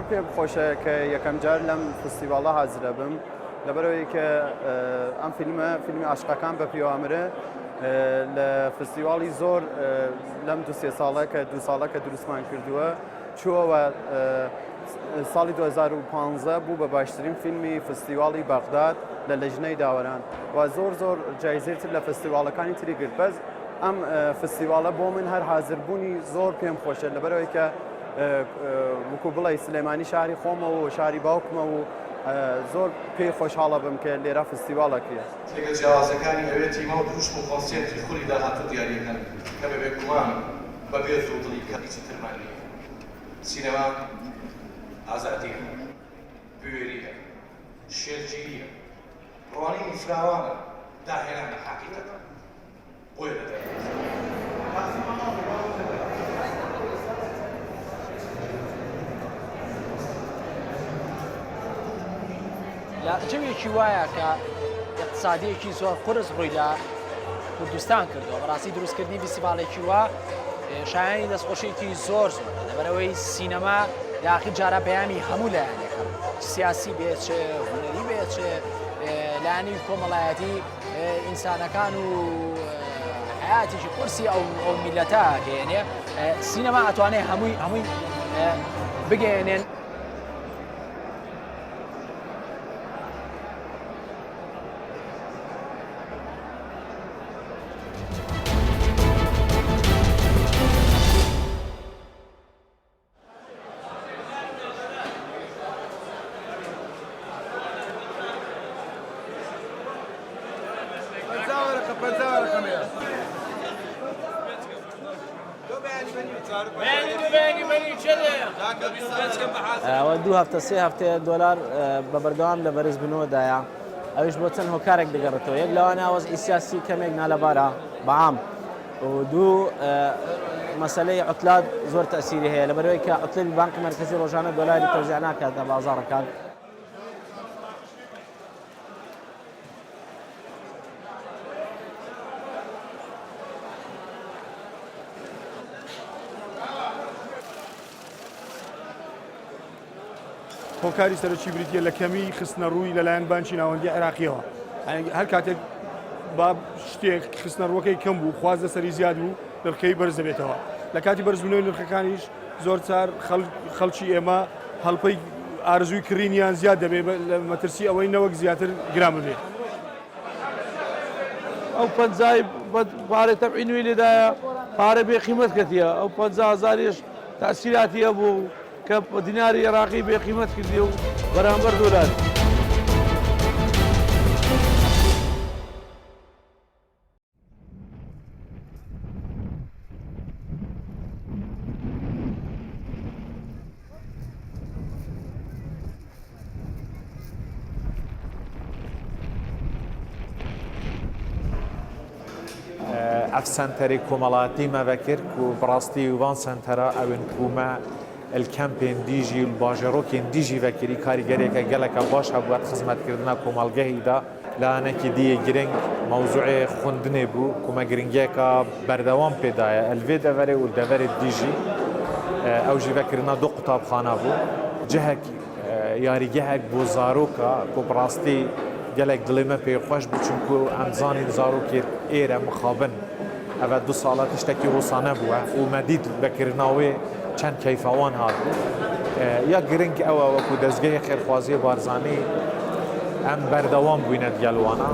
پێ بخۆشە کە یەکەم جار لەم فستیڤاڵە حاضرە بم لەبەرەوەی کە ئەم فیلمی عاشقەکان بە پیاوامرە لە فستیڤاڵی زۆر لەم دو سێ ساڵە کە دو ساڵە کە دروستمان کردووە چووەوە ساڵی 2015 بوو بە باشترین فیلمی فستیڤاڵی بەغداد لە لەژنەی داوەران و زۆر جایزێتر لە فستیڤاڵەکانی تری گرت بەس ئەم فستیڤاڵە بۆ من هەر حاضربوونی زۆر پێم خۆشە لەبەرەوەی کە وەکو بڵێ سلێمانی شاری خۆمەوە و شاری باوکمە و زۆر پێی خۆشحاڵە بم کە لێرە فستیڤاڵەکرێ تێگە جیاوازەکانی ئەوێ تیمە و دروشم و کۆنسێرتی خولی داهاتوو دیاریەکەن کە بەبێ گومان بەبێ زوودڵی کەمیچی ترمانی سینەما ئازادیە بوێریە شێرگیریە ڕوانینی فراوانە داهێنانە حەقیقەتە بۆیە دەدەێت لە جەوێکی وایە کە اقتصادیەکی زۆر قرس ڕووی لە کوردستان کردەوە بەڕاستی دروستکردنی فستیڤاڵێکی وە شایانی دەستخۆشێکی زۆر لەبەرەوەی سینەما یاخی جارە بەیانی هەموو لایەنێکە سیاسی بێت چێ هونەری بێت چێ لایەنی کۆمەڵایەتی ئینسانەکان و حیاتێکی قورسی ئەو میلەتە گەیەنێ سینەما ئەتوانێت هەمووی بگەێنێن. دو هەفتە سێ هەفتەیە دۆلار بە بەردەوام لە بەرز بنەوەدایە ئەوش بۆ چەند هۆکارێک دەگەڕێتەوە یەک لەوانە وەزعی سیاسی کەمێک نالەبارە بەعام و دوو مەسەلەی عوتلات زۆر تەسیری هەیە لەبەرەوەی کە عوتڵی بانکی مەرکەزی ڕۆژانە دۆلاری تەوزیع ناکات لە بازاڕەکان. هۆکاری سەرۆکی بریتیە لە کەمی خستنە ڕووی لەلایەن بانکی ناوەندی عێراقیەوە هەر کاتێک با شتێک خستنە ڕووەکەی کەم بوو خوازە سەری زیاد بوو نرخەکەی بەرز دەبێتەوە لە کاتی بەرزبوونەوەی نرخەکانیش زۆر چار خەڵکی ئێمە هەڵپەی ئارزووی کڕینیان زیاد دەبێت لە مەترسی ئەوەی نەوەک زیاتر گران بێت. ئەو پەنجای پارەی تەبعینوی لێدایە پارە بێ قیمەت کردیە ئەو 50,000 تاسیراتی هەبوو کە دیناری عێراقی بێ قیمەت کردی و بەرامبەر دۆلار. ئەف سنتەری کۆمەڵاتی مەڤەکرد و بڕاستی وان سنتەرە ئەوێن کومە الكامبين ديجي الباجروكين ديجي فكري كاريجريكا جالك باش هبوات خدمت كردنا كومالجهي دا لأنا كدي جرينج موضوع خندني بو كوما جرينجيكا بردوام بداية الفيدا فري والدفري ديجي أو جي فكرنا دو قطاب خانة بو جهك ياري جهك بو زاروكا كوبراستي جالك دلما بي خوش بچونكو امزاني زاروكي ايرا مخابن أبد دو سالات اشتكي روسانه بوه ومديد بكرناوي چند کیفوان هات یا گرنگ او وکو دزگه خیرخوازی بارزانی ام بردوام بویند گلوانا